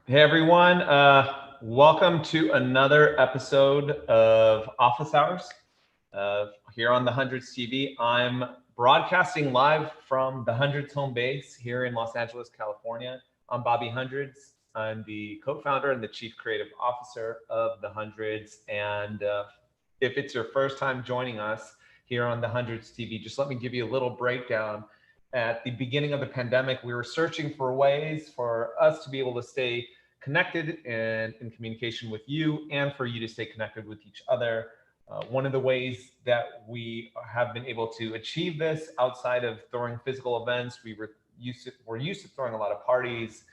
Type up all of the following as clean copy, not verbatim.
Hey everyone, welcome to another episode of Office Hours here on the Hundreds TV. I'm broadcasting live from the Hundreds home base here in Los Angeles, California. I'm Bobby Hundreds. I'm the co-founder and the chief creative officer of the Hundreds. And if it's your first time joining us here on the Hundreds TV, just let me give you a little breakdown. At the beginning of the pandemic, we were searching for ways for us to be able to stay connected and in communication with you and for you to stay connected with each other. One of the ways that we have been able to achieve this outside of throwing physical events, we're used to throwing a lot of parties,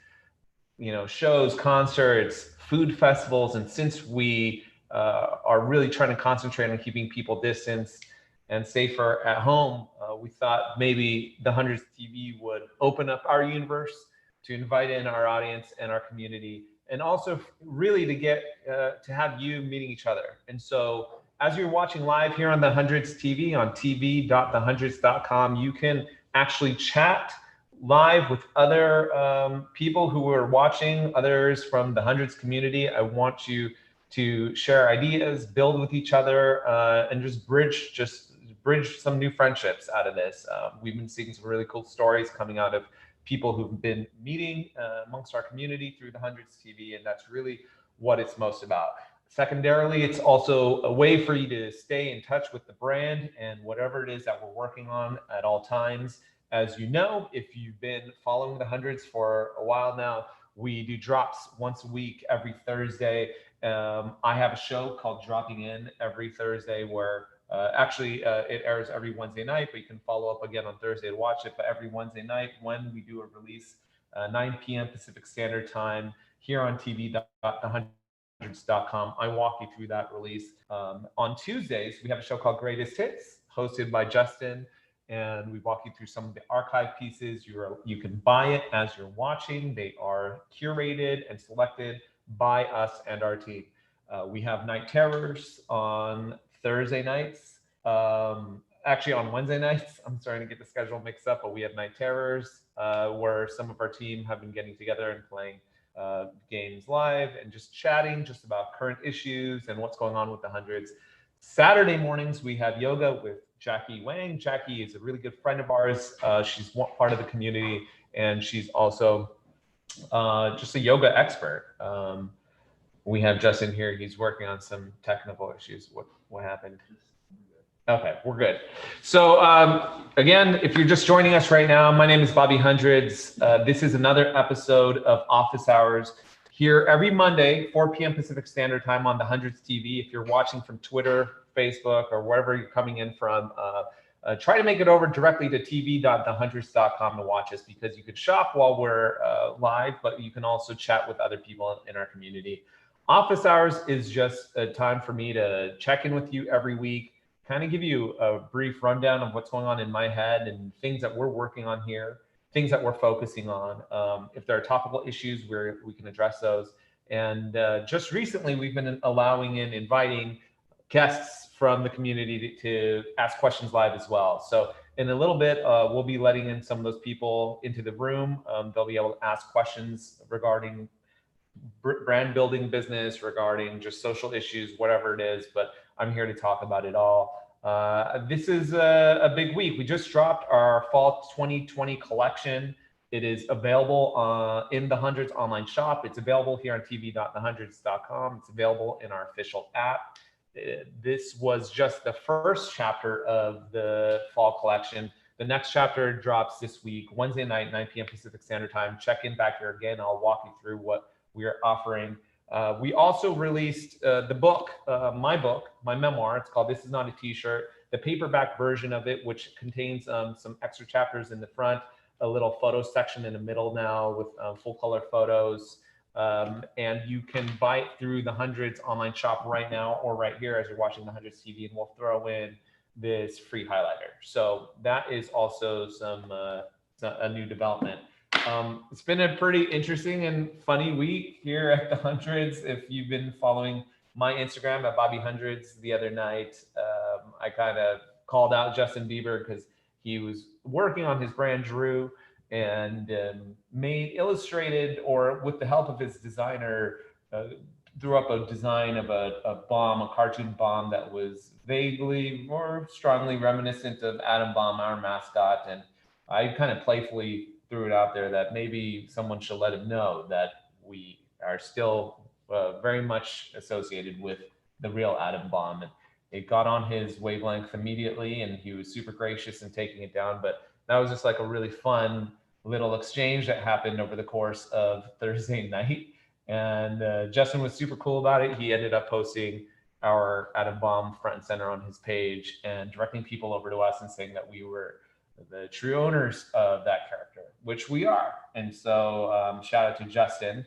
shows, concerts, food festivals, and since we are really trying to concentrate on keeping people distance and safer at home, we thought maybe the Hundreds TV would open up our universe to invite in our audience and our community, and also really to get to have you meeting each other. And so, as you're watching live here on the Hundreds TV on tv.thehundreds.com, you can actually chat live with other people who are watching, others from the Hundreds community. I want you to share ideas, build with each other, and just bridge some new friendships out of this. We've been seeing some really cool stories coming out of people who've been meeting amongst our community through the Hundreds TV, and that's really what it's most about. Secondarily, it's also a way for you to stay in touch with the brand and whatever it is that we're working on at all times. As you know, if you've been following the Hundreds for a while now, we do drops once a week, every Thursday. I have a show called Dropping In every Thursday where it airs every Wednesday night, but you can follow up again on Thursday to watch it. But every Wednesday night, when we do a release, 9 p.m. Pacific Standard Time, here on tv.thehundreds.com, I walk you through that release. On Tuesdays, we have a show called Greatest Hits, hosted by Justin, and we walk you through some of the archive pieces. You can buy it as you're watching. They are curated and selected by us and our team. We have Night Terrors on Thursday nights. Actually, on Wednesday nights. I'm starting to get the schedule mixed up, but we have Night Terrors where some of our team have been getting together and playing games live and just chatting just about current issues and what's going on with the Hundreds. Saturday mornings, we have yoga with Jackie Wang. Jackie is a really good friend of ours. She's one part of the community, and she's also just a yoga expert. We have Justin here. He's working on some technical issues. What happened? Okay, we're good. So again, if you're just joining us right now, my name is Bobby Hundreds. This is another episode of Office Hours here every Monday, 4 p.m. Pacific Standard Time on the Hundreds TV. If you're watching from Twitter, Facebook, or wherever you're coming in from, try to make it over directly to tv.thehundreds.com to watch us, because you could shop while we're live, but you can also chat with other people in our community. Office Hours is just a time for me to check in with you every week, kind of give you a brief rundown of what's going on in my head and things that we're working on here, things that we're focusing on. If there are topical issues, we can address those. And just recently, we've been inviting guests from the community to ask questions live as well. So in a little bit, we'll be letting in some of those people into the room. They'll be able to ask questions regarding brand building business, regarding just social issues, whatever it is, but I'm here to talk about it all. This is a big week. We just dropped our fall 2020 collection. It is available in the Hundreds online shop. It's available here on tv.thehundreds.com. It's available in our official app. This was just the first chapter of the fall collection. The next chapter drops this week, Wednesday night, 9 p.m. Pacific Standard Time. Check in back here again. I'll walk you through what we are offering. We also released the book, my memoir. It's called This Is Not a T-Shirt. The paperback version of it, which contains some extra chapters in the front, a little photo section in the middle now with full color photos. And you can buy it through the Hundreds online shop right now or right here as you're watching the Hundreds TV, and we'll throw in this free highlighter. So that is also a new development. It's been a pretty interesting and funny week here at the Hundreds. If you've been following my Instagram at Bobby Hundreds the other night, I kind of called out Justin Bieber because he was working on his brand Drew, and made illustrated, or with the help of his designer, drew up a design of a bomb, a cartoon bomb that was vaguely or strongly reminiscent of Atom Bomb, our mascot. And I kind of playfully threw it out there that maybe someone should let him know that we are still very much associated with the real Atom Bomb. And it got on his wavelength immediately, and he was super gracious in taking it down. But that was just like a really fun little exchange that happened over the course of Thursday night. And Justin was super cool about it. He ended up posting our Atom Bomb front and center on his page and directing people over to us and saying that we were the true owners of that character, which we are. And so shout out to Justin.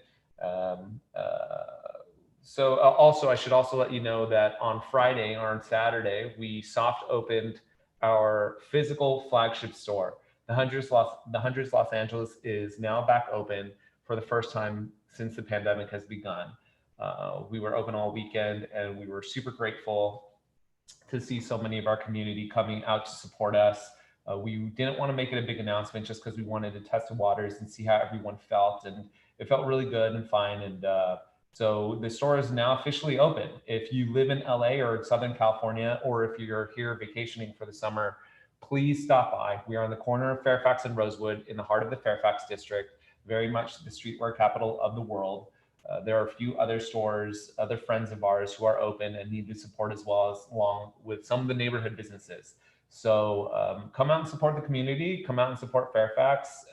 Also, I should also let you know that on Friday or on Saturday, we soft opened our physical flagship store. The Hundreds Los Angeles is now back open for the first time since the pandemic has begun. We were open all weekend, and we were super grateful to see so many of our community coming out to support us. We didn't want to make it a big announcement just because we wanted to test the waters and see how everyone felt, and it felt really good and fine. And so the store is now officially open. If you live in LA or Southern California, or if you're here vacationing for the summer, please stop by. We are on the corner of Fairfax and Rosewood in the heart of the Fairfax district, very much the streetwear capital of the world. There are a few other stores, other friends of ours who are open and need to support as well, as along with some of the neighborhood businesses. So come out and support the community, come out and support Fairfax.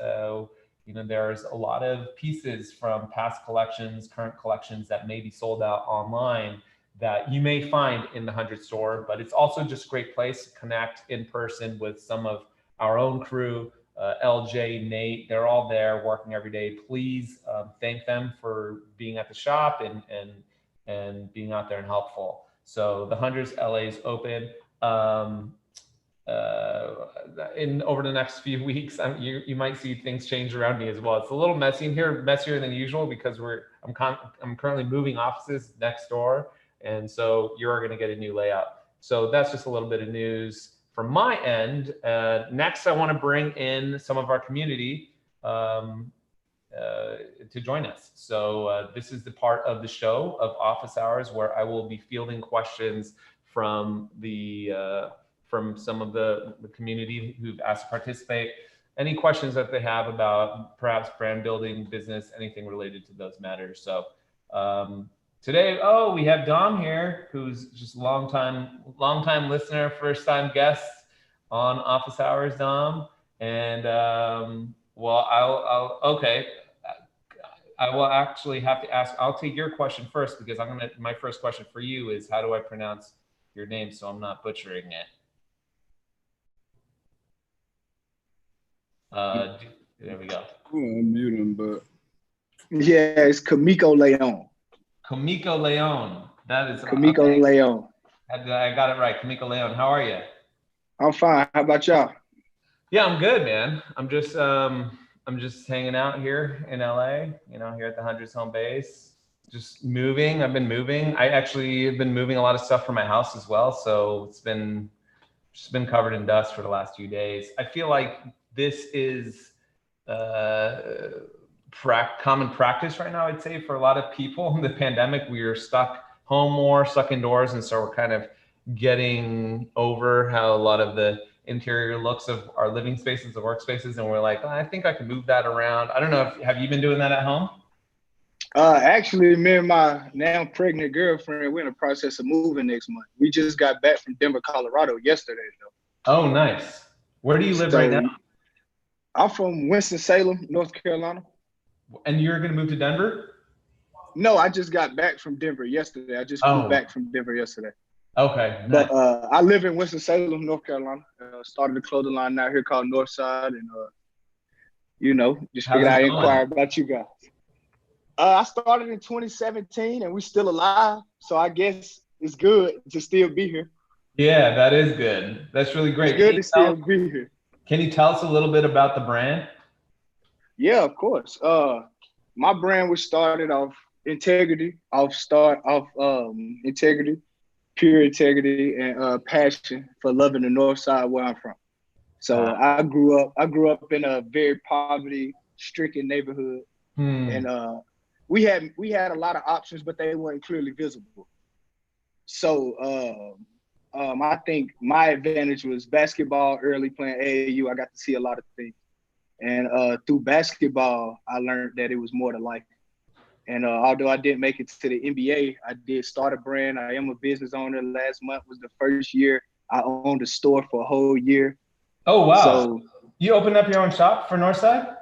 There's a lot of pieces from past collections, current collections that may be sold out online that you may find in the 100 store, but it's also just a great place to connect in person with some of our own crew. LJ, Nate, they're all there working every day. Please thank them for being at the shop and being out there and helpful. So the Hundreds LA is open. Over the next few weeks, you might see things change around me as well. It's a little messy in here, messier than usual, because I'm currently moving offices next door, and so you're going to get a new layout. So that's just a little bit of news from my end. Next, I want to bring in some of our community to join us. So this is the part of the show of Office Hours where I will be fielding questions from some of the community who've asked to participate. Any questions that they have about perhaps brand building, business, anything related to those matters. So today, we have Dom here, who's just longtime listener, first time guest on Office Hours, Dom. And I will actually have to ask. I'll take your question first, because my first question for you is, how do I pronounce your name so I'm not butchering it? There we go. I'm muting, but yeah, it's Camiko Leon. Camiko Leon. That is Camiko Leon. I got it right. Camiko Leon. How are you? I'm fine. How about y'all? Yeah, I'm good, man. I'm just hanging out here in LA, here at the Hundreds home base. Just moving. I've been moving. I actually have been moving a lot of stuff from my house as well. So it's been covered in dust for the last few days. I feel like this is common practice right now, I'd say, for a lot of people. In the pandemic, we are stuck home more, stuck indoors. And so we're kind of getting over how a lot of the interior looks of our living spaces, the workspaces. And we're like, I think I can move that around. I don't know, have you been doing that at home? Actually, me and my now pregnant girlfriend, we're in the process of moving next month. We just got back from Denver, Colorado yesterday, though. Oh, nice. Where do you live right now? I'm from Winston-Salem, North Carolina. And you're going to move to Denver? No, I just got back from Denver yesterday. I just flew back from Denver yesterday. Okay, nice. But I live in Winston-Salem, North Carolina. Started a clothing line out here called Northside, and just figured I'd inquire about you guys. I started in 2017, and we're still alive, so I guess it's good to still be here. Yeah, that is good. That's really great. It's good to still be here. Can you tell us a little bit about the brand? Yeah, of course. My brand was started off integrity, integrity, pure integrity, and passion for loving the North Side where I'm from. So I grew up in a very poverty-stricken neighborhood, and we had a lot of options, but they weren't clearly visible. So I think my advantage was basketball. Early playing AAU, I got to see a lot of things, and through basketball, I learned that it was more to life. And although I didn't make it to the NBA, I did start a brand. I am a business owner. Last month was the first year I owned a store for a whole year. Oh, wow. So you opened up your own shop for Northside?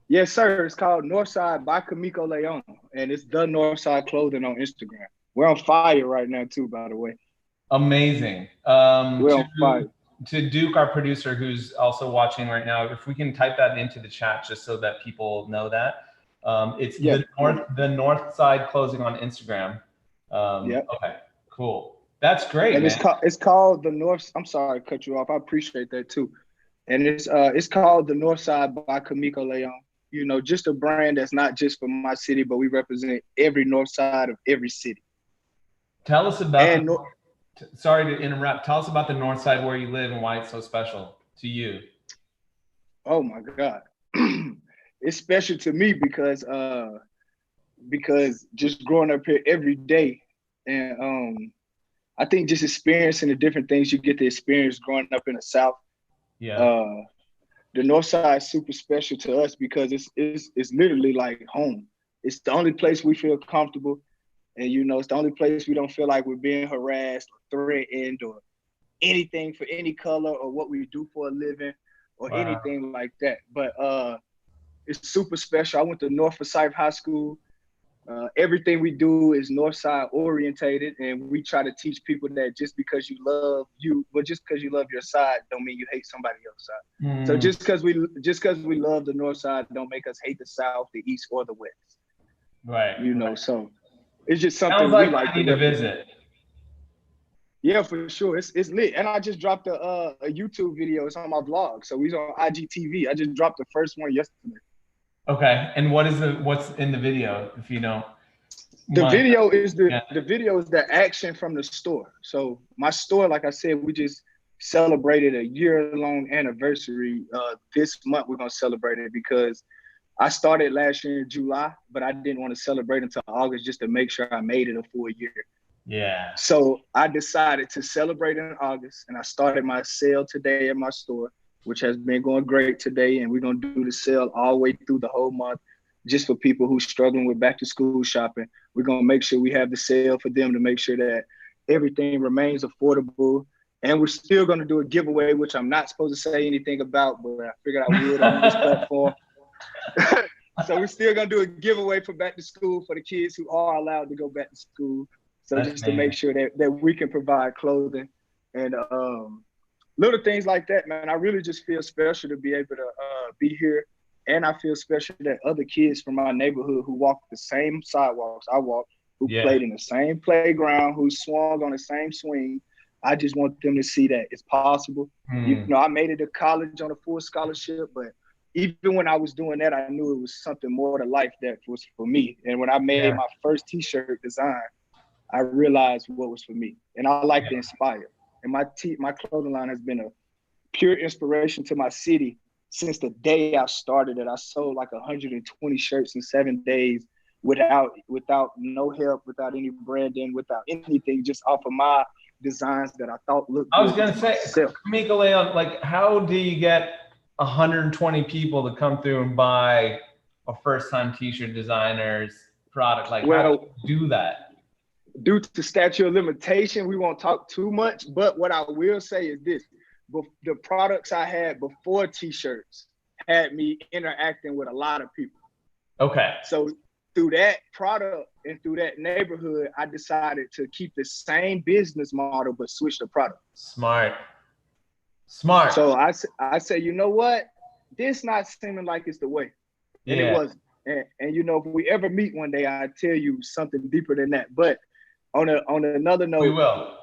Yes, sir. It's called Northside by Camiko Leon, and it's the Northside Clothing on Instagram. We're on fire right now, too, by the way. Amazing. We're on fire. To Duke, our producer, who's also watching right now, if we can type that into the chat just so that people know that. It's the Northside Clothing on Instagram. Okay, cool. That's great, and man. It's called the North. I'm sorry to cut you off. I appreciate that too. And it's called the Northside by Camiko Leon. You know, just a brand that's not just for my city, but we represent every north side of every city. Tell us about sorry to interrupt. Tell us about the north side where you live and why it's so special to you. Oh my God. It's special to me because just growing up here every day, and I think just experiencing the different things you get to experience growing up in the South. Yeah. The North Side is super special to us because it's literally like home. It's the only place we feel comfortable, and you know, it's the only place we don't feel like we're being harassed or threatened or anything for any color or what we do for a living or anything like that. But it's super special. I went to North Forsyth High School. Everything we do is North Side orientated, and we try to teach people that just because you love your side don't mean you hate somebody else's side. So just because we love the North Side don't make us hate the South, the East, or the West. Right. You know, so it's just something Sounds like we like I need to visit. Yeah, for sure. It's lit. And I just dropped a YouTube video. It's on my vlog. So we're on IGTV. I just dropped the first one yesterday. Okay. And what's in the video, if you know? The video is the action from the store. So my store, like I said, we just celebrated a year-long anniversary. This month we're gonna celebrate it because I started last year in July, but I didn't want to celebrate until August just to make sure I made it a full year. Yeah. So I decided to celebrate in August, and I started my sale today at my store, which has been going great today. And we're going to do the sale all the way through the whole month just for people who's struggling with back to school shopping. We're going to make sure we have the sale for them to make sure that everything remains affordable. And we're still going to do a giveaway, which I'm not supposed to say anything about, but I figured I would on this platform. So we're still going to do a giveaway for back to school for the kids who are allowed to go back to school. So that's just amazing. To make sure that we can provide clothing and little things like that, man. I really just feel special to be able to be here. And I feel special that other kids from my neighborhood who walk the same sidewalks I walk, who played in the same playground, who swung on the same swing. I just want them to see that it's possible. You know, I made it to college on a full scholarship, but even when I was doing that, I knew it was something more to life that was for me. And when I made my first T-shirt design, I realized what was for me. And I like to inspire. And my clothing line has been a pure inspiration to my city since the day I started it. I sold like 120 shirts in 7 days without no help, without any branding, without anything, just off of my designs that I thought looked good. I was gonna say, Camiko Leon, like, how do you get 120 people to come through and buy a first-time T-shirt designer's product? Like, how do you do that? Due to statute of limitation, we won't talk too much, but what I will say is this. The products I had before T-shirts had me interacting with a lot of people. Okay. So through that product and through that neighborhood, I decided to keep the same business model, but switch the product. Smart. So I say, you know what? This not seeming like it's the way. And it wasn't. And you know, if we ever meet one day, I'll tell you something deeper than that. But on another note, we will.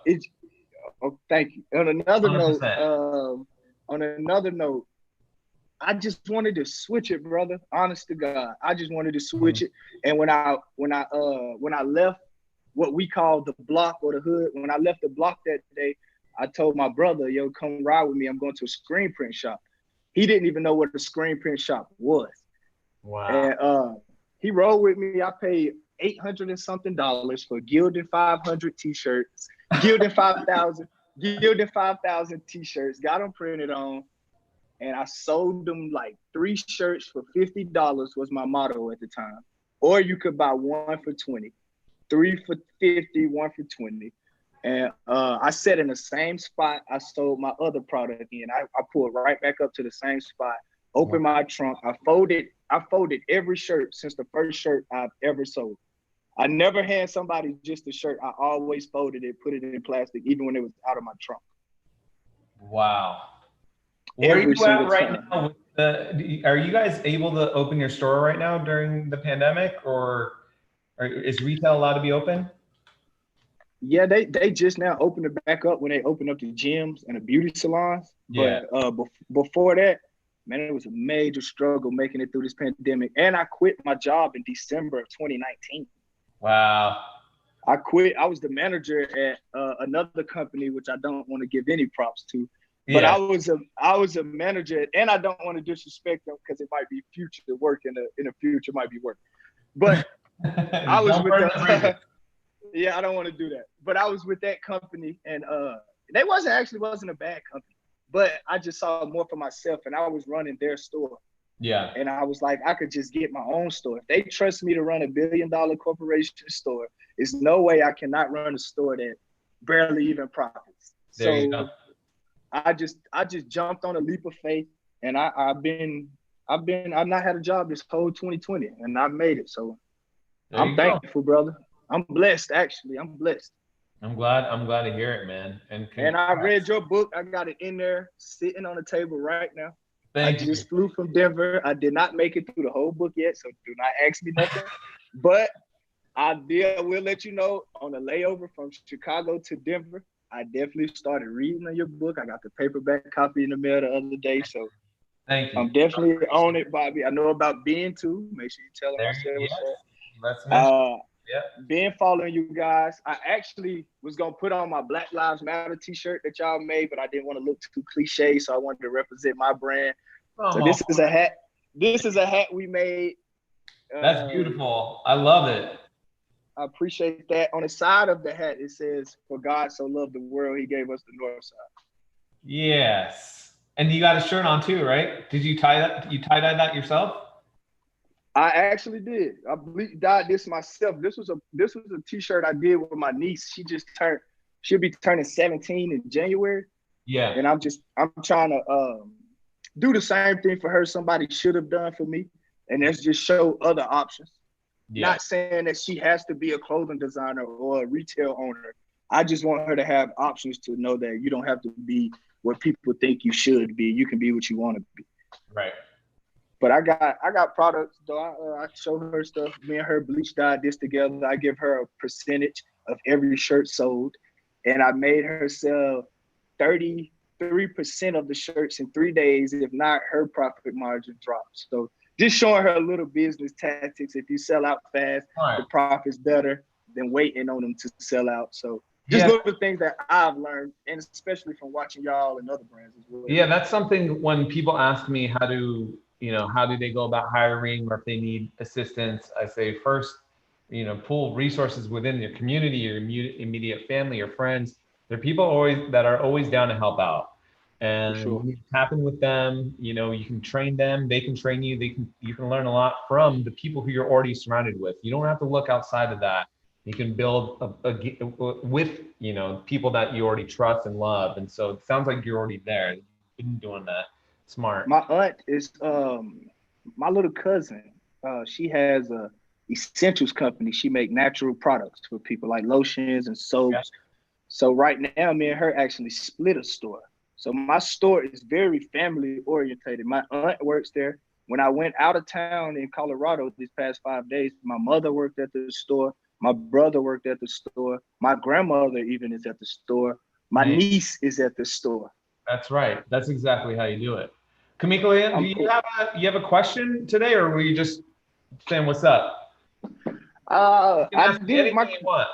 Thank you. On another 100%. note, I just wanted to switch it, brother. Honest to God, I just wanted to switch it. And when I left what we call the block or the hood, when I left the block that day, I told my brother, yo, come ride with me. I'm going to a screen print shop. He didn't even know what a screen print shop was. Wow. And he rode with me. I paid $800 and something for Gildan 500 t-shirts, Gildan 5,000 t-shirts, got them printed on. And I sold them like 3 shirts for $50 was my motto at the time. Or you could buy 1 for 20, 3 for 50, 1 for 20. And I sat in the same spot I sold my other product in. I pulled right back up to the same spot, opened my trunk. I folded every shirt since the first shirt I've ever sold. I never had somebody just a shirt. I always folded it, put it in plastic, even when it was out of my trunk. Wow. Where are you at right now? Are you guys able to open your store right now during the pandemic, or is retail allowed to be open? Yeah, they just now opened it back up when they opened up the gyms and the beauty salons. Yeah. But before that, man, it was a major struggle making it through this pandemic. And I quit my job in December of 2019. Wow. I quit. I was the manager at another company, which I don't want to give any props to. But yeah. I was a manager, and I don't want to disrespect them because it might be future work in the future might be work. But I was with yeah, I don't want to do that. But I was with that company, and they wasn't a bad company, but I just saw more for myself, and I was running their store. Yeah. And I was like, I could just get my own store. If they trust me to run $1 billion corporation store, there's no way I cannot run a store that barely even profits. There you go. I just jumped on a leap of faith, and I've not had a job this whole 2020, and I made it. So I'm thankful, brother. I'm blessed, actually. I'm blessed. I'm glad to hear it, man. And I read your book. I got it in there, sitting on the table right now. Thank you. I just flew from Denver. I did not make it through the whole book yet, so do not ask me nothing. But I will let you know on the layover from Chicago to Denver, I definitely started reading your book. I got the paperback copy in the mail the other day, so thank you. I'm definitely on it, Bobby. I know about Ben too. Make sure you tell him I said what's up. Been following you guys. I actually was gonna put on my Black Lives Matter t-shirt that y'all made, but I didn't want to look too cliche, so I wanted to represent my brand. So this is a hat. This is a hat we made. That's beautiful. I love it. I appreciate that. On the side of the hat, it says, "For God so loved the world, He gave us the North Side." Yes. And you got a shirt on too, right? Did you tie that? You tie-dyed that yourself? I actually did. I dyed this myself. This was a t-shirt I did with my niece. She'll be turning 17 in January. Yeah. And I'm trying to do the same thing for her somebody should have done for me. And that's just show other options. Yeah. Not saying that she has to be a clothing designer or a retail owner. I just want her to have options to know that you don't have to be what people think you should be. You can be what you want to be. Right. But I got products, though. I show her stuff. Me and her bleach dyed this together. I give her a percentage of every shirt sold. And I made her sell 33% of the shirts in 3 days. If not, her profit margin drops. So just showing her a little business tactics. If you sell out fast, the profit's better than waiting on them to sell out. So just little things that I've learned, and especially from watching y'all and other brands as well. Yeah, that's something when people ask me how do they go about hiring or if they need assistance, I say first, pull resources within your community, your immediate family, your friends. There are people that are always down to help out. And you tap in with them, you can train them, they can train you, you can learn a lot from the people who you're already surrounded with. You don't have to look outside of that. You can build with people that you already trust and love. And so it sounds like you're already there. You've been doing that. Smart. My aunt is my little cousin. She has a essentials company. She make natural products for people like lotions and soaps. Yeah. So right now, me and her actually split a store. So my store is very family orientated. My aunt works there. When I went out of town in Colorado these past 5 days, my mother worked at the store. My brother worked at the store. My grandmother even is at the store. My niece is at the store. That's right. That's exactly how you do it. Camiko, do you have a question today, or were you just saying what's up? I did. You want.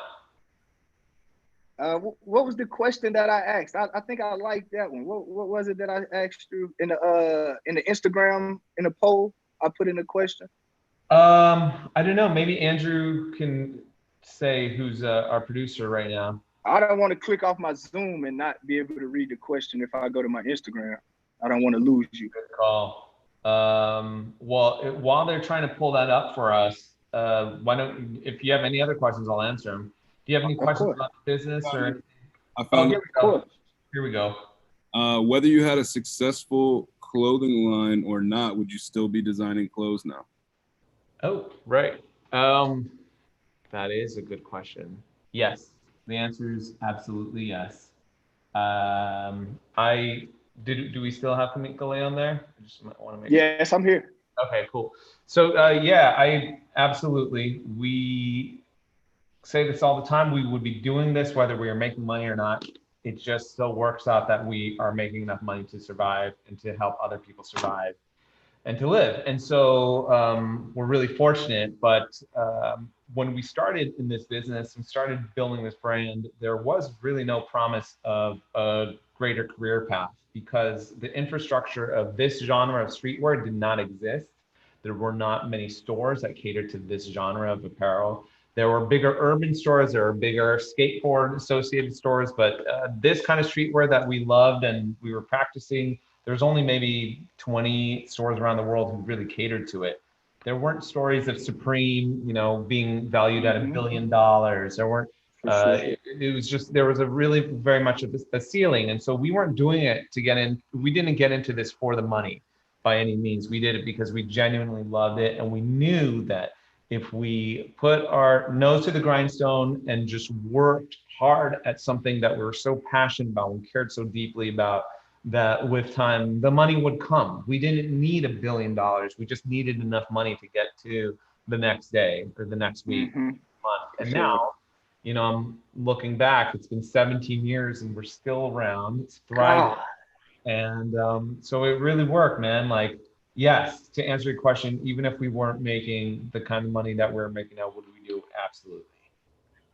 What was the question that I asked? I think I liked that one. What was it that I asked you in the Instagram in the poll? I put in the question. I don't know. Maybe Andrew can say who's our producer right now. I don't want to click off my Zoom and not be able to read the question if I go to my Instagram. I don't want to lose you. Good call. Well, while they're trying to pull that up for us, why don't, if you have any other questions, I'll answer them. Do you have any questions about the business or? I found here we go. Here we go. Whether you had a successful clothing line or not, would you still be designing clothes now? Oh, right. That is a good question. Yes. The answer is absolutely yes. Do we still have Camiko on there? I just want to make sure. Yes, I'm here. Okay, cool. So yeah, I absolutely. We say this all the time. We would be doing this whether we are making money or not. It just still works out that we are making enough money to survive and to help other people survive and to live. And so we're really fortunate. But when we started in this business and started building this brand, there was really no promise of a greater career path because the infrastructure of this genre of streetwear did not exist. There were not many stores that catered to this genre of apparel. There were bigger urban stores, there were bigger skateboard associated stores, but this kind of streetwear that we loved and we were practicing, there's only maybe 20 stores around the world who really catered to it. There weren't stories of Supreme, you know, being valued at $1 billion. There weren't, it was just, there was a really very much of a ceiling. And so we weren't doing it to get in, we didn't get into this for the money by any means. We did it because we genuinely loved it. And we knew that if we put our nose to the grindstone and just worked hard at something that we were so passionate about, we cared so deeply about, that with time, the money would come. We didn't need $1 billion. We just needed enough money to get to the next day or the next week, month. And now, you know, I'm looking back, it's been 17 years and we're still around, it's thriving. And so it really worked, man. Like, yes, to answer your question, even if we weren't making the kind of money that we're making now, what do we do? Absolutely.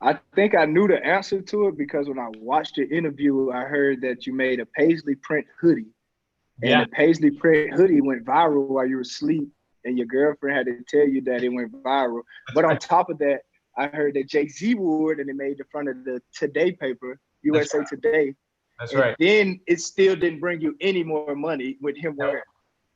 I think I knew the answer to it because when I watched your interview, I heard that you made a paisley print hoodie. And the paisley print hoodie went viral while you were asleep. And your girlfriend had to tell you that it went viral. But on top of that, I heard that Jay-Z wore it and it made the front of the Today paper, USA Today. That's right. Then it still didn't bring you any more money with him wearing it.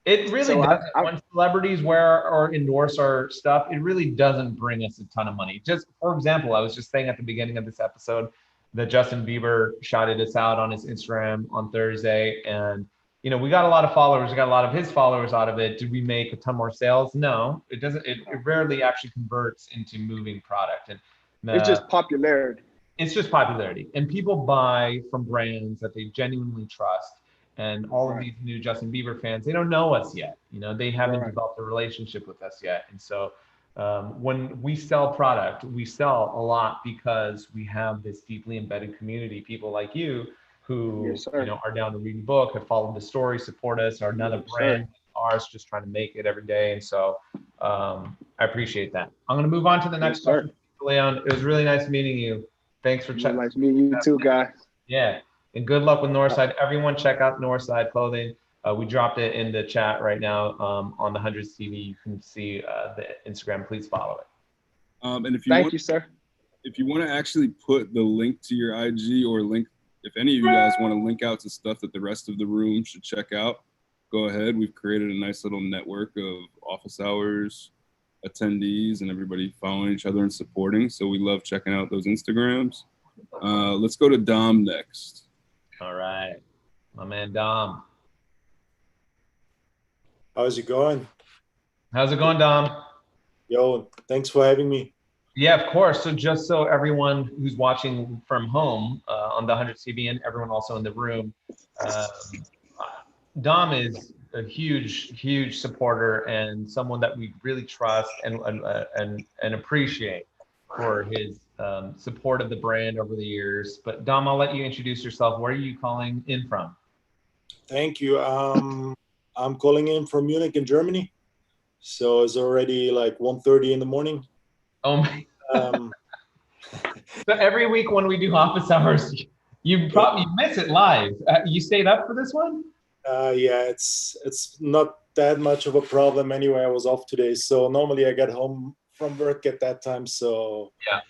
It really doesn't. When celebrities wear or endorse our stuff, it really doesn't bring us a ton of money. Just for example, I was just saying at the beginning of this episode that Justin Bieber shouted us out on his Instagram on Thursday. And, you know, we got a lot of followers. We got a lot of his followers out of it. Did we make a ton more sales? No, it doesn't. It rarely actually converts into moving product. And it's just popularity. It's just popularity. And people buy from brands that they genuinely trust. And all of these new Justin Bieber fans, they don't know us yet. You know, they haven't developed a relationship with us yet. And so when we sell product, we sell a lot because we have this deeply embedded community, people like you who you know, are down to read the book, have followed the story, support us, are another brand ours, just trying to make it every day. And so I appreciate that. I'm going to move on to the next question. Leon, it was really nice meeting you. Thanks for checking. Nice meeting you too, guys. Yeah. And good luck with Northside. Everyone check out Northside Clothing. We dropped it in the chat right now on the Hundreds TV. You can see the Instagram. Please follow it. And if you Thank you, sir. If you want to actually put the link to your IG or link, if any of you guys want to link out to stuff that the rest of the room should check out, go ahead. We've created a nice little network of office hours attendees and everybody following each other and supporting. So we love checking out those Instagrams. Let's go to Dom next. All right, my man Dom. How's it going? How's it going, Dom? Yo, thanks for having me. Yeah, of course. So just so everyone who's watching from home on the 100 TV and everyone also in the room, Dom is a huge supporter and someone that we really trust and appreciate for his support of the brand over the years. But Dom, I'll let you introduce yourself. Where are you calling in from? Thank you. I'm calling in from Munich in Germany. So it's already like 1:30 in the morning. Oh my. So every week when we do office hours, you probably miss it live. You stayed up for this one? Yeah, it's not that much of a problem anyway. I was off today, so normally I get home from work at that time. So Yeah.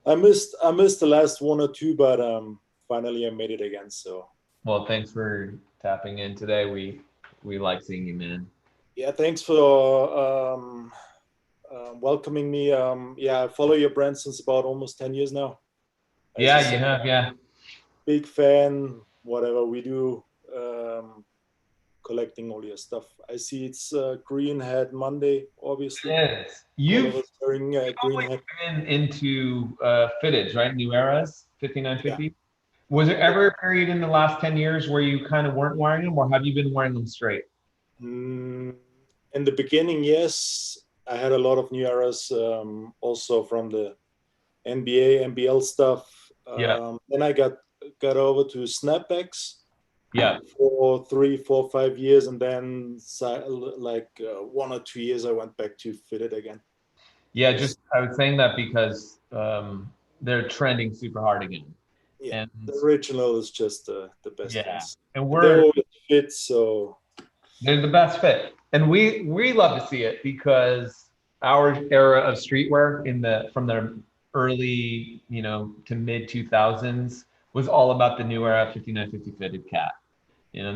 I missed the last one or two, but finally I made it again. So Well, thanks for tapping in today. We like seeing you, man. yeah, thanks for welcoming me. Yeah, I follow your brand since about almost 10 years now. As Yeah, you you said, have, yeah. big fan. Whatever we do, collecting all your stuff. I see it's Green Hat Monday, obviously. Yes. All of You've us wearing green hat. been into fitted, right? New eras, Yeah. 5950. Was there ever a period in the last 10 years where you kind of weren't wearing them, or have you been wearing them straight? In the beginning, yes, I had a lot of new eras, also from the NBA, NBL stuff. Yeah. Then I got over to snapbacks Yeah. for 3, 4, 5 years, and then 1 or 2 years I went back to fitted again. Yeah, just I was saying that because they're trending super hard again. Yeah, And the original is just the best yeah, ones. and They always fit, so they're the best fit. And we love to see it because our era of streetwear from the early, to mid 2000s was all about the new era 5950 fitted cat.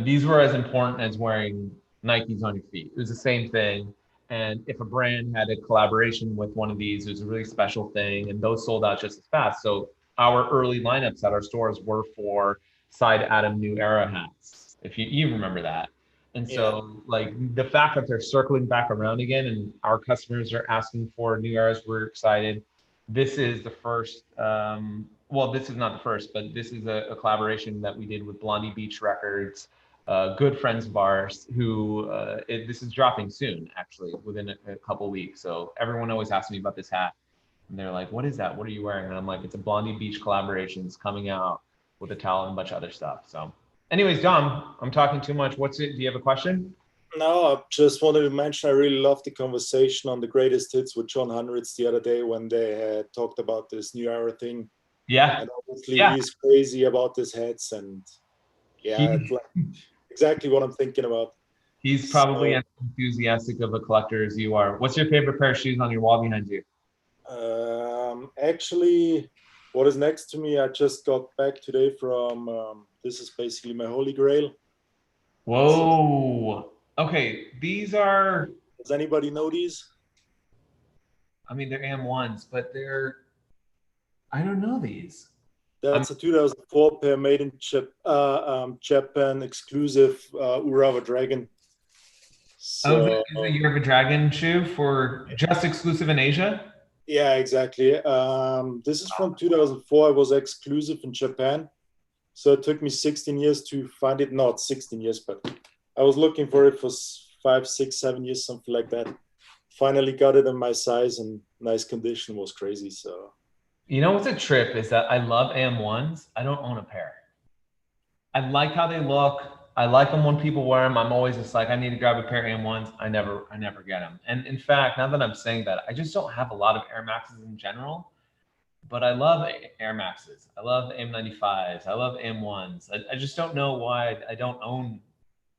These were as important as wearing Nikes on your feet. It was the same thing. And if a brand had a collaboration with one of these, it was a really special thing. And those sold out just as fast. So our early lineups at our stores were for side Adam New Era hats, if you remember that. And so like the fact that they're circling back around again and our customers are asking for new eras, we're excited. This is the first, well, this is not the first, but this is a collaboration that we did with Blondie Beach Records, good friends of ours who, this is dropping soon, actually, within a couple weeks. So everyone always asks me about this hat. And they're like, what is that? What are you wearing? And I'm like, it's a Blondie Beach collaboration. It's coming out with a towel and a bunch of other stuff. So anyways, Dom, I'm talking too much. Do you have a question? No, I just wanted to mention I really loved the conversation on the greatest hits with John Hundreds the other day when they had talked about this new era thing. Yeah. And obviously he's crazy about his hats, and it's like exactly what I'm thinking about. He's probably as enthusiastic of a collector as you are. What's your favorite pair of shoes on your wall behind you? Actually, what is next to me, I just got back today from, this is basically my holy grail. Whoa. Okay, these are... Does anybody know these? I mean, they're AM1s, but I don't know these. That's a 2004 pair made in Japan, exclusive Urawa Dragon. So, is it a Year of a Dragon shoe for just exclusive in Asia? Yeah, exactly. This is from 2004. It was exclusive in Japan. So it took me 16 years to find it. Not 16 years, but I was looking for it for 5, 6, 7 years, something like that. Finally got it in my size and nice condition. Was crazy. So, you know what's a trip is that I love AM1s. I don't own a pair. I like how they look. I like them when people wear them. I'm always just like, I need to grab a pair of AM1s. I never get them. And in fact, now that I'm saying that, I just don't have a lot of Air Maxes in general. But I love Air Maxes. I love M95s. I love M1s. I just don't know why I don't own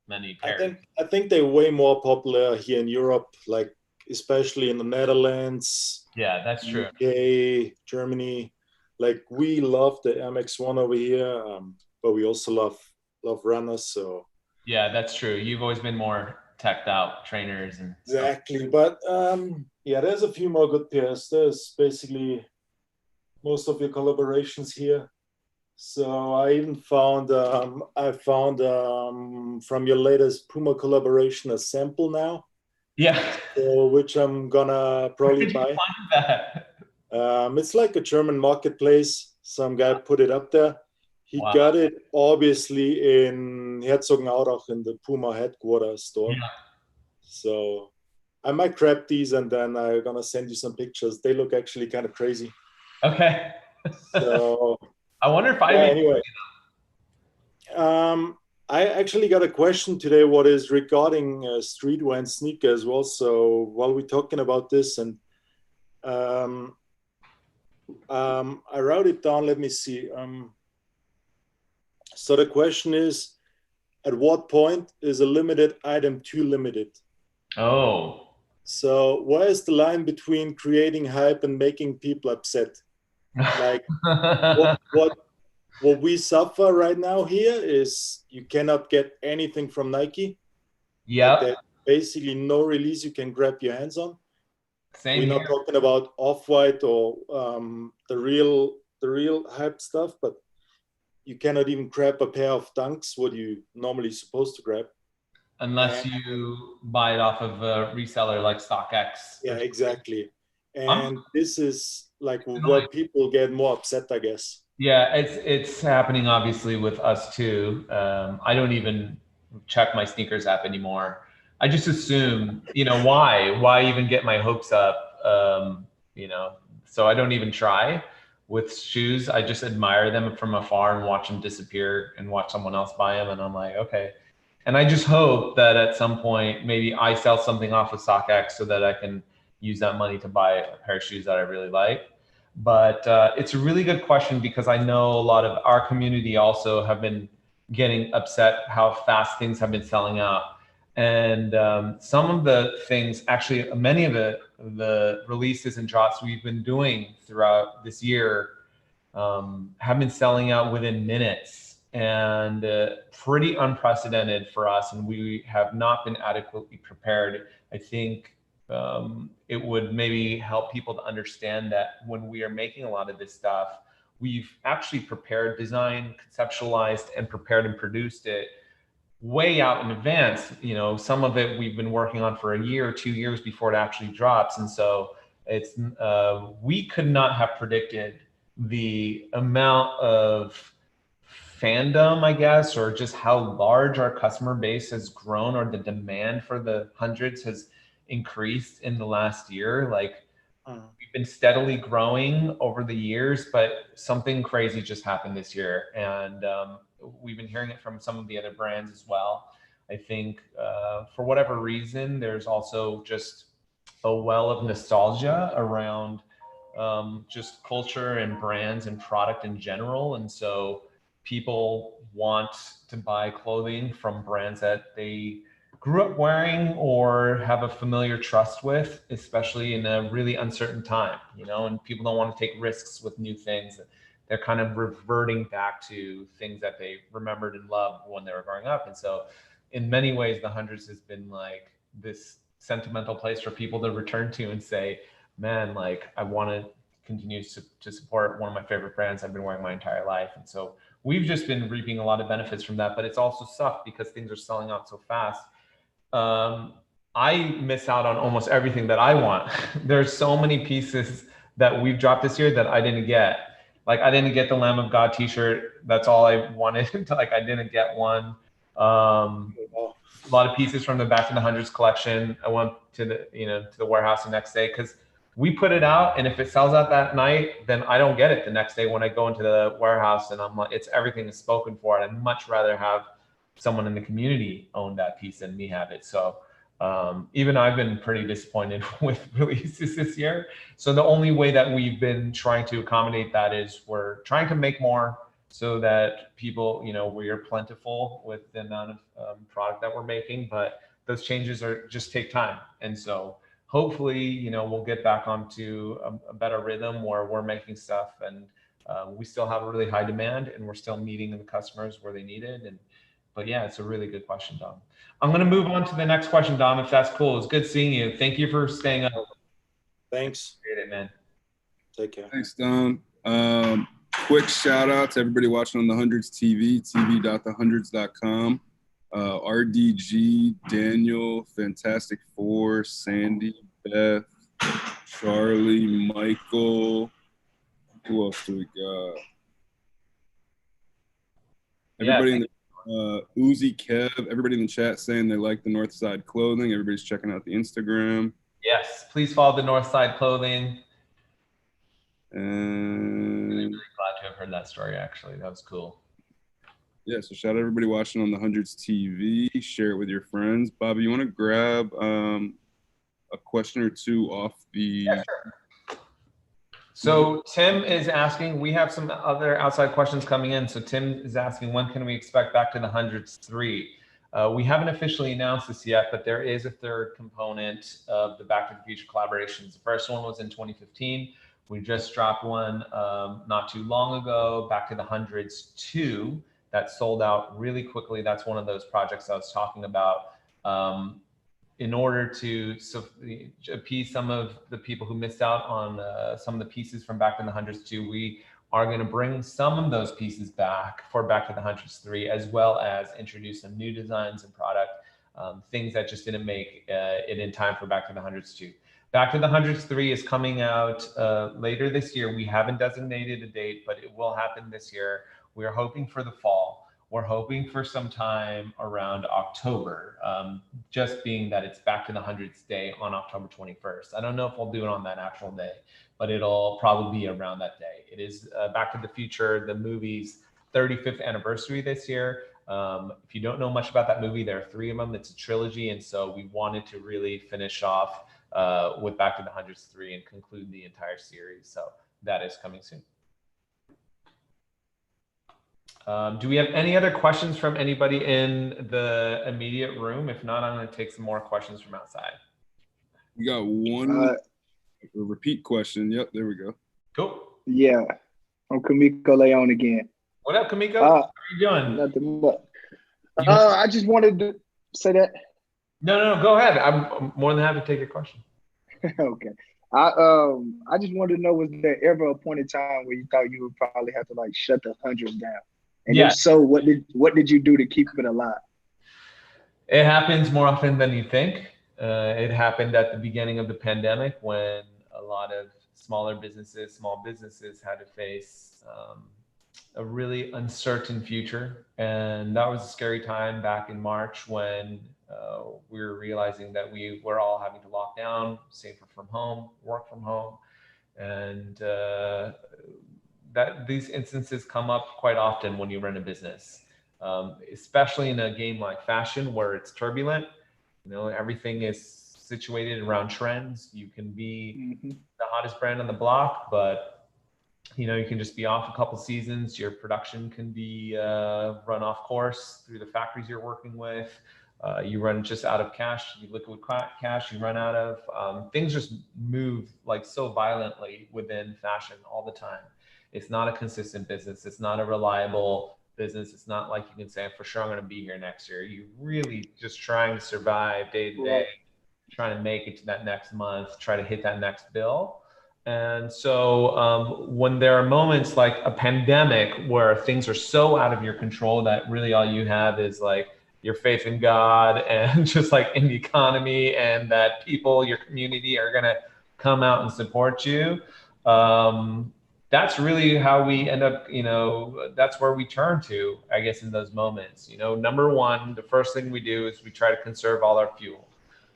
many pairs. I think they're way more popular here in Europe, like especially in the Netherlands. Yeah, that's true. UK, Germany. Like we love the MX1 over here, but we also love runners. So yeah, that's true. You've always been more teched out trainers and exactly. Stuff. But there's a few more good pairs. There's basically most of your collaborations here. So I even found from your latest Puma collaboration a sample now. Yeah. So, which I'm gonna probably buy. Find that? It's like a German marketplace. Some guy put it up there. He got it obviously in Herzogenaurach in the Puma headquarters store. Yeah. So I might grab these and then I'm gonna send you some pictures. They look actually kind of crazy. Okay. So I wonder if anyway. I actually got a question today. What is regarding streetwear and sneaker as well. So while we're talking about this, and I wrote it down. Let me see. So the question is, at what point is a limited item too limited? Oh. So where is the line between creating hype and making people upset? Like what we suffer right now here is you cannot get anything from Nike. Yeah. Like there's basically no release you can grab your hands on. Same We're here. not talking about Off-White or the real hype stuff, but you cannot even grab a pair of Dunks, what you normally supposed to grab. Unless you buy it off of a reseller like StockX. Yeah, exactly. And this is like where people get more upset, I guess. Yeah, it's happening obviously with us too. I don't even check my sneakers app anymore. I just assume, why even get my hopes up? So I don't even try with shoes. I just admire them from afar and watch them disappear and watch someone else buy them. And I'm like, okay. And I just hope that at some point, maybe I sell something off of StockX so that I can use that money to buy a pair of shoes that I really like. But it's a really good question because I know a lot of our community also have been getting upset how fast things have been selling out. And some of the things, actually, many of the releases and drops we've been doing throughout this year have been selling out within minutes and pretty unprecedented for us. And we have not been adequately prepared. I think it would maybe help people to understand that when we are making a lot of this stuff, we've actually prepared, designed, conceptualized, and prepared and produced it way out in advance. Some of it we've been working on for a year or 2 years before it actually drops. And so it's we could not have predicted the amount of fandom, I guess, or just how large our customer base has grown, or the demand for the hundreds has increased in the last year. Like we've been steadily growing over the years, but something crazy just happened this year. And we've been hearing it from some of the other brands as well. I think for whatever reason, there's also just a well of nostalgia around just culture and brands and product in general. And so people want to buy clothing from brands that they grew up wearing or have a familiar trust with, especially in a really uncertain time, and people don't want to take risks with new things. They're kind of reverting back to things that they remembered and loved when they were growing up. And so in many ways, the hundreds has been like this sentimental place for people to return to and say, man, like I want to continue to support one of my favorite brands I've been wearing my entire life. And so we've just been reaping a lot of benefits from that, but it's also sucked because things are selling out so fast. I miss out on almost everything that I want. There's so many pieces that we've dropped this year that I didn't get. Like I didn't get the Lamb of God t-shirt. That's all I wanted. Like I didn't get one. A lot of pieces from the Back to the Hundreds collection. I went to the warehouse the next day because we put it out, and if it sells out that night, then I don't get it the next day when I go into the warehouse, and I'm like, it's everything is spoken for. And I'd much rather have someone in the community own that piece than me have it. So even I've been pretty disappointed with releases this year. So the only way that we've been trying to accommodate that is we're trying to make more so that people, we are plentiful with the amount of product that we're making, but those changes just take time. And so hopefully, we'll get back onto a better rhythm where we're making stuff and we still have a really high demand and we're still meeting the customers where they need it. But yeah, it's a really good question, Dom. I'm going to move on to the next question, Dom, if that's cool. It's good seeing you. Thank you for staying up. Thanks. Appreciate it, man. Take care. Thanks, Dom. Quick shout out to everybody watching on the Hundreds TV, tv.thehundreds.com. RDG, Daniel, Fantastic Four, Sandy, Beth, Charlie, Michael. Who else do we got? Everybody in the Uzi, Kev, everybody in the chat saying they like the Northside clothing. Everybody's checking out the Instagram. Yes, please follow the Northside clothing. And I'm really glad to have heard that story, actually. That was cool. Yeah, so shout out everybody watching on the Hundreds TV. Share it with your friends. Bobby, you want to grab a question or two off the... Yeah, sure. So Tim is asking, we have some other outside questions coming in. So Tim is asking, when can we expect Back to the Hundreds 3? We haven't officially announced this yet, but there is a third component of the Back to the Future collaborations. The first one was in 2015. We just dropped one not too long ago, Back to the Hundreds 2, that sold out really quickly. That's one of those projects I was talking about. In order to appease some of the people who missed out on some of the pieces from Back to the Hundreds 2, we are going to bring some of those pieces back for Back to the Hundreds 3, as well as introduce some new designs and product, things that just didn't make it in time for Back to the Hundreds 2. Back to the Hundreds 3 is coming out later this year. We haven't designated a date, but it will happen this year. We are hoping for the fall. We're hoping for some time around October, just being that it's Back to the Hundreds Day on October 21st. I don't know if we'll do it on that actual day, but it'll probably be around that day. It is Back to the Future, the movie's 35th anniversary this year. If you don't know much about that movie, there are 3 of them. It's a trilogy, and so we wanted to really finish off with Back to the Hundreds 3 and conclude the entire series. So that is coming soon. Do we have any other questions from anybody in the immediate room? If not, I'm going to take some more questions from outside. We got one repeat question. Yep, there we go. Cool. Yeah, I'm Camiko Leon again. What up, Camiko? How are you doing? Nothing much. I just wanted to say that. No, go ahead. I'm more than happy to take your question. Okay. I just wanted to know, was there ever a point in time where you thought you would probably have to like shut the hundreds down? And if so, what did you do to keep it alive? It happens more often than you think. It happened at the beginning of the pandemic when a lot of small businesses had to face a really uncertain future. And that was a scary time back in March when we were realizing that we were all having to lock down, safer from home, work from home. And that these instances come up quite often when you run a business, especially in a game like fashion where it's turbulent. You know, everything is situated around trends. You can be the hottest brand on the block, but you know, you can just be off a couple seasons. Your production can be run off course through the factories you're working with. You run just out of cash, you liquid cash, you run out of, things just move like so violently within fashion all the time. It's not a consistent business. It's not a reliable business. It's not like you can say, for sure, I'm going to be here next year. You're really just trying to survive day to day, trying to make it to that next month, try to hit that next bill. And so when there are moments like a pandemic where things are so out of your control that really all you have is like your faith in God and just like in the economy and that people, your community are going to come out and support you. That's really how we end up, you know, that's where we turn to, I guess, in those moments. You know, number one, the first thing we do is we try to conserve all our fuel.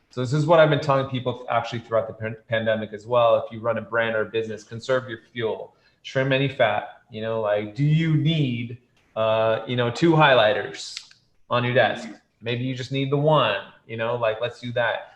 So this is what I've been telling people actually throughout the pandemic as well. If you run a brand or a business, conserve your fuel, trim any fat. You know, like, do you need, 2 highlighters on your desk? Maybe you just need the one, you know, like, let's do that.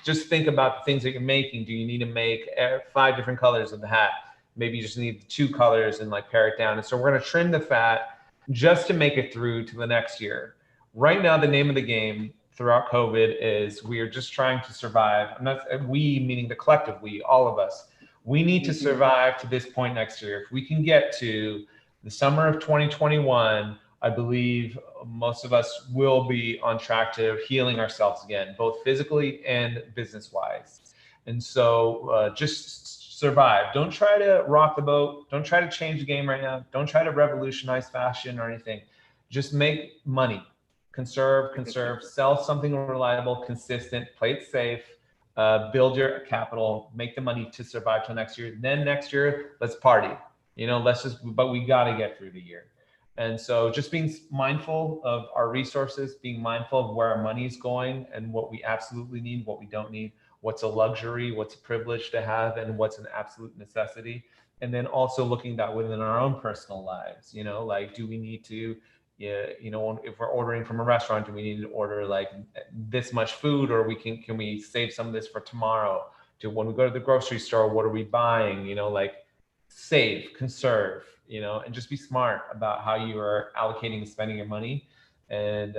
Just think about the things that you're making. Do you need to make 5 different colors of the hat? Maybe you just need 2 colors and like pare it down. And so we're going to trim the fat just to make it through to the next year. Right now, the name of the game throughout COVID is we are just trying to survive. I'm not, we, meaning the collective we, all of us. We need to survive to this point next year. If we can get to the summer of 2021, I believe most of us will be on track to healing ourselves again, both physically and business-wise. And so just survive. Don't try to rock the boat. Don't try to change the game right now. Don't try to revolutionize fashion or anything. Just make money. Conserve, sell something reliable, consistent, play it safe, build your capital, make the money to survive till next year. Then next year, let's party. You know, but we got to get through the year. And so just being mindful of our resources, being mindful of where our money is going and what we absolutely need, what we don't need, what's a luxury, what's a privilege to have, and what's an absolute necessity. And then also looking that within our own personal lives, you know, like, do we need to, if we're ordering from a restaurant, do we need to order like this much food, or can we save some of this for tomorrow? when we go to the grocery store, what are we buying? You know, like save, conserve, you know, and just be smart about how you are allocating and spending your money, and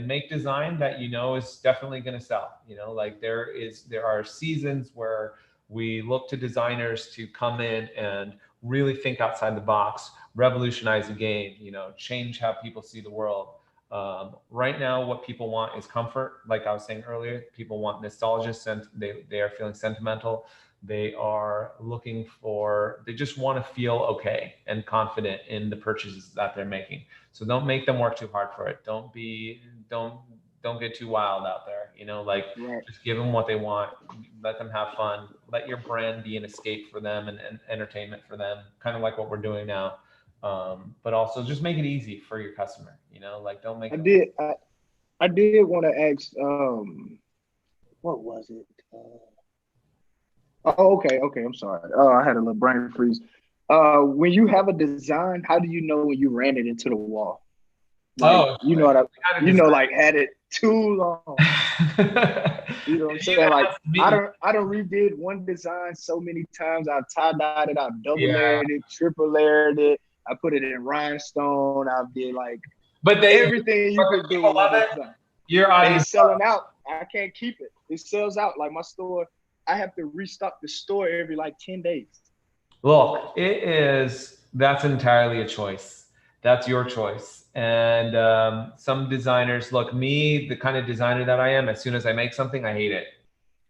make design that, you know, is definitely going to sell. You know, like there are seasons where we look to designers to come in and really think outside the box, revolutionize the game, you know, change how people see the world. Right now, what people want is comfort. Like I was saying earlier, people want nostalgia, they are feeling sentimental. They are looking for, they just want to feel okay and confident in the purchases that they're making. So don't make them work too hard for it. Don't get too wild out there. You know, like just give them what they want. Let them have fun. Let your brand be an escape for them and entertainment for them, kind of like what we're doing now. But also just make it easy for your customer. You know, like don't make. I did want to ask. What was it? Oh, okay. I'm sorry. I had a little brain freeze. When you have a design, how do you know when you ran it into the wall? Like, you know what like had it too long. You know what I'm saying? Like I don't redid one design so many times. I've tie-dyed it, I've double layered it, triple layered it. I put it in rhinestone. I did like everything you could do with a design. Your audience is selling out. I can't keep it. It sells out. Like my store, I have to restock the store every like 10 days. Look, that's entirely a choice. That's your choice. And some designers, look, me, the kind of designer that I am, as soon as I make something, I hate it,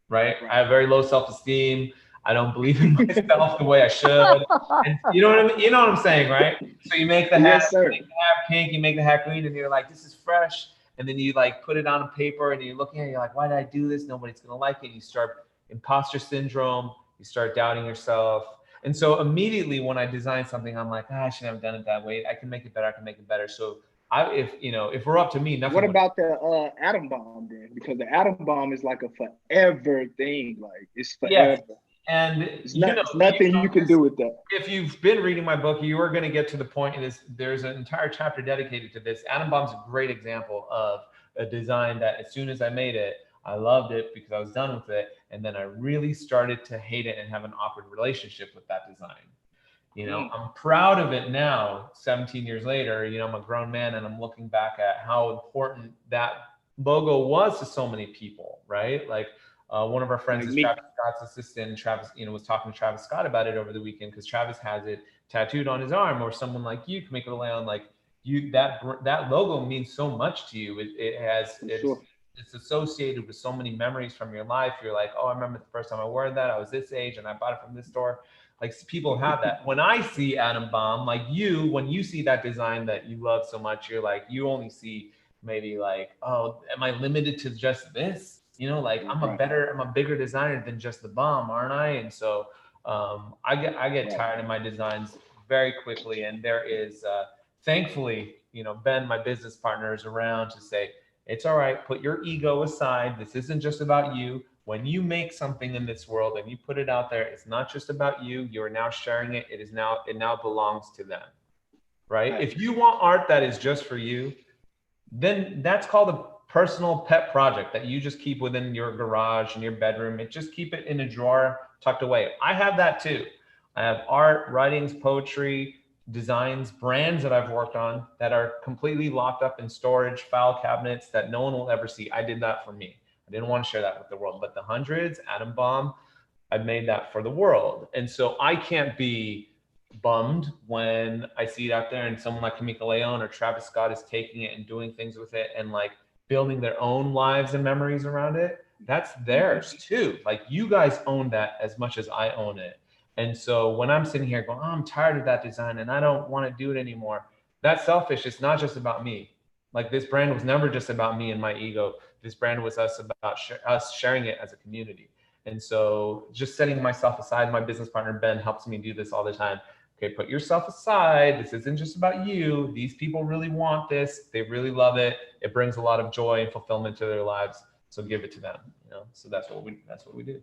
right? I have very low self-esteem. I don't believe in myself the way I should. And you know what I mean? You know what I'm saying, right? So you make the hat, you make the hat pink, you make the hat green, and you're like, this is fresh. And then you like put it on paper and you're looking at it, you're like, why did I do this? Nobody's gonna like it. You start imposter syndrome, you start doubting yourself. And so immediately when I design something, I'm like, I shouldn't have done it that way. I can make it better. So if we're up to me, nothing. What about the atom bomb then? Because the atom bomb is like a forever thing. Like it's forever. Yeah. And there's nothing you can do with that. If you've been reading my book, you are going to get to the point. There's an entire chapter dedicated to this. Atom Bomb's a great example of a design that as soon as I made it, I loved it because I was done with it. And then I really started to hate it and have an awkward relationship with that design. You know, I'm proud of it now, 17 years later. You know, I'm a grown man and I'm looking back at how important that logo was to so many people, right? Like, one of our friends is Travis Scott's assistant. Travis, was talking to Travis Scott about it over the weekend because Travis has it tattooed on his arm, or someone like you, Camiko Leon, like you, that logo means so much to you. It's associated with so many memories from your life. You're like, oh, I remember the first time I wore that. I was this age and I bought it from this store. Like people have that. When I see Atom Bomb, like when you see that design that you love so much, you're like, you only see maybe like, oh, am I limited to just this? You know, like I'm a bigger designer than just the bomb, aren't I? And so I get tired of my designs very quickly. And there is, thankfully, Ben, my business partner, is around to say, it's all right, put your ego aside. This isn't just about you. When you make something in this world and you put it out there, it's not just about you. You are now sharing it. It now belongs to them, right? If you want art that is just for you, then that's called a personal pet project that you just keep within your garage and your bedroom, and just keep it in a drawer tucked away. I have that too. I have art, writings, poetry, designs, brands that I've worked on that are completely locked up in storage, file cabinets that no one will ever see. I did that for me. I didn't want to share that with the world, but the hundreds, Atom Bomb, I made that for the world. And so I can't be bummed when I see it out there and someone like Camiko Leon or Travis Scott is taking it and doing things with it and like building their own lives and memories around it. That's theirs too. Like you guys own that as much as I own it. And so when I'm sitting here going, oh, I'm tired of that design and I don't want to do it anymore, that's selfish. It's not just about me. Like this brand was never just about me and my ego. This brand was about us sharing it as a community. And so just setting myself aside, my business partner, Ben, helps me do this all the time. Okay, put yourself aside. This isn't just about you. These people really want this. They really love it. It brings a lot of joy and fulfillment to their lives. So give it to them. So that's what we do.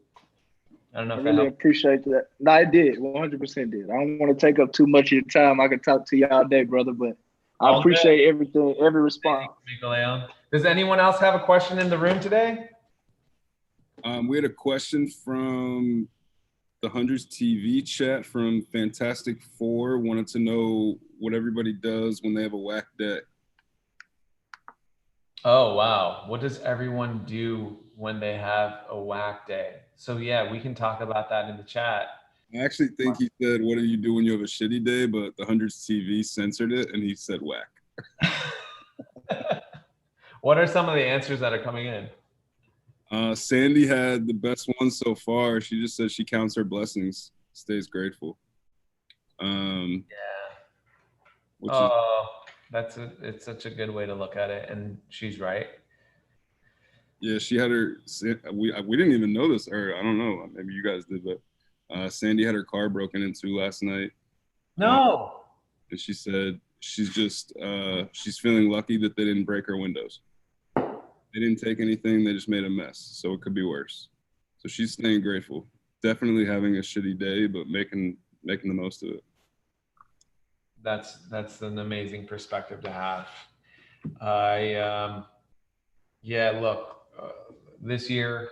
I don't know if I really appreciate that. No, I did. 100% did. I don't want to take up too much of your time. I could talk to you all day, brother, but I appreciate everything, every response. Does anyone else have a question in the room today? We had a question from the Hundreds TV chat from Fantastic Four. Wanted to know what everybody does when they have a whack day. Oh, wow. What does everyone do when they have a whack day? So yeah, we can talk about that in the chat. I actually think he said, what do you do when you have a shitty day? But the Hundreds TV censored it and he said whack. What are some of the answers that are coming in? Sandy had the best one so far. She just says she counts her blessings, stays grateful. Yeah. Which It's such a good way to look at it, and she's right. Yeah, she had her. We didn't even know this, or I don't know. Maybe you guys did, but Sandy had her car broken into last night. No. And she said she's just she's feeling lucky that they didn't break her windows. They didn't take anything. They just made a mess, so it could be worse. So she's staying grateful. Definitely having a shitty day, but making the most of it. That's an amazing perspective to have. Yeah, look, this year,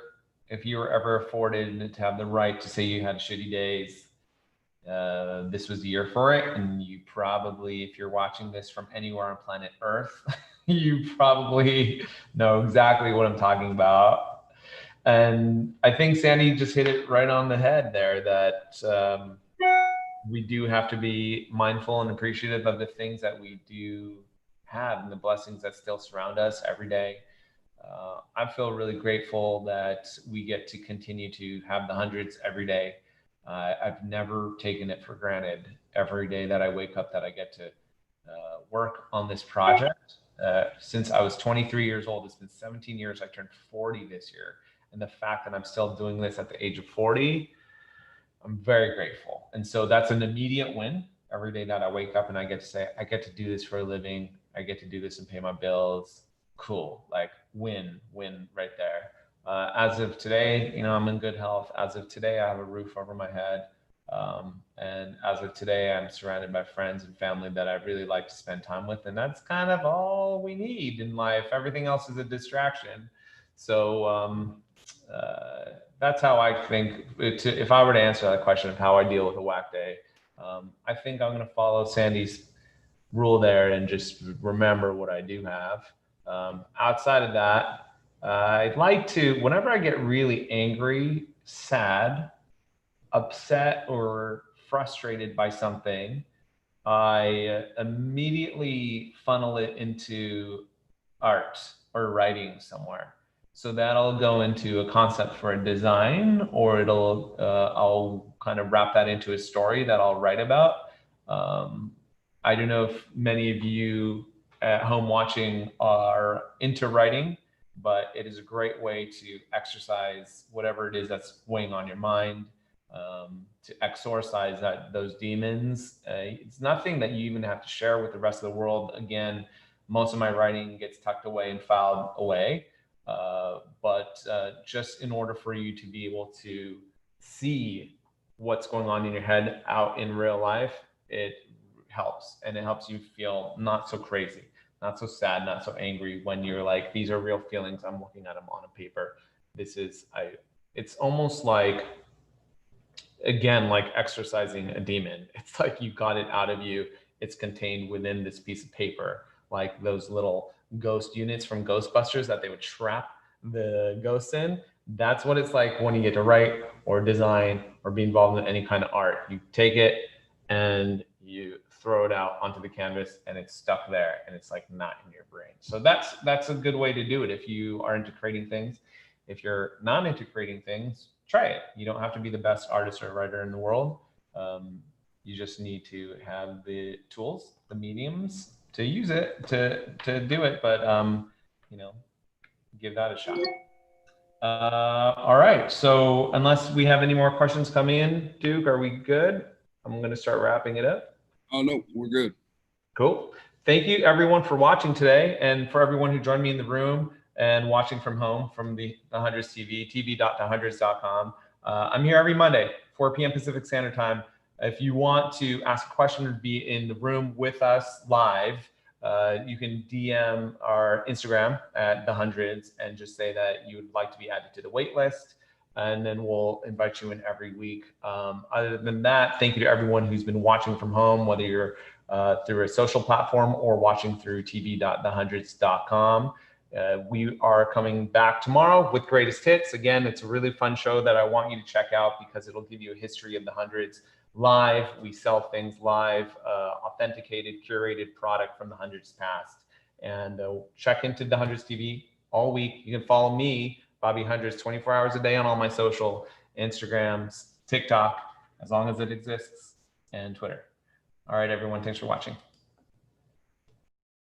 if you were ever afforded to have the right to say you had shitty days, this was the year for it. And you probably, if you're watching this from anywhere on planet Earth, you probably know exactly what I'm talking about. And I think Sandy just hit it right on the head there, that we do have to be mindful and appreciative of the things that we do have and the blessings that still surround us every day. I feel really grateful that we get to continue to have the hundreds every day. I've never taken it for granted every day that I wake up that I get to work on this project. Since I was 23 years old, it's been 17 years. I turned 40 this year. And the fact that I'm still doing this at the age of 40, I'm very grateful. And so that's an immediate win every day that I wake up and I get to say, I get to do this for a living. I get to do this and pay my bills. Cool. Like win right there. As of today, I'm in good health. As of today, I have a roof over my head. And as of today, I'm surrounded by friends and family that I really like to spend time with. And that's kind of all we need in life. Everything else is a distraction. So that's how I think, if I were to answer that question of how I deal with a whack day, I think I'm going to follow Sandy's rule there and just remember what I do have. Outside of that, I'd like to, whenever I get really angry, sad, upset, or frustrated by something, I immediately funnel it into art or writing somewhere. So that'll go into a concept for a design, or I'll kind of wrap that into a story that I'll write about. I don't know if many of you at home watching are into writing, but it is a great way to exercise whatever it is that's weighing on your mind, to exorcise those demons. It's nothing that you even have to share with the rest of the world. Again, most of my writing gets tucked away and filed away. But just in order for you to be able to see what's going on in your head out in real life, it helps. And it helps you feel not so crazy, not so sad, not so angry when you're like, these are real feelings. I'm looking at them on a paper. It's almost like, again, like exercising a demon. It's like you got it out of you. It's contained within this piece of paper, like those little ghost units from Ghostbusters that they would trap the ghosts in. That's what it's like when you get to write or design or be involved in any kind of art. You take it and you throw it out onto the canvas and it's stuck there and it's like not in your brain. So that's a good way to do it if you are into creating things. If you're not into creating things, try it. You don't have to be the best artist or writer in the world. You just need to have the tools, the mediums to use it, to do it. But, give that a shot. All right. So unless we have any more questions coming in, Duke, are we good? I'm going to start wrapping it up. Oh, no, we're good. Cool. Thank you, everyone, for watching today, and for everyone who joined me in the room and watching from home from the Hundreds TV, tv.thehundreds.com. I'm here every Monday, 4 p.m. Pacific Standard Time. If you want to ask a question or be in the room with us live, you can DM our Instagram at The Hundreds and just say that you would like to be added to the wait list. and then we'll invite you in every week. Other than that, thank you to everyone who's been watching from home, whether you're through a social platform or watching through tv.thehundreds.com. We are coming back tomorrow with Greatest Hits. Again, it's a really fun show that I want you to check out because it'll give you a history of the hundreds live. We sell things live, authenticated, curated product from the hundreds past. And check into the Hundreds TV all week. You can follow me, Bobby Hundreds, 24 hours a day on all my social, Instagrams, TikTok, as long as it exists, and Twitter. All right, everyone, thanks for watching.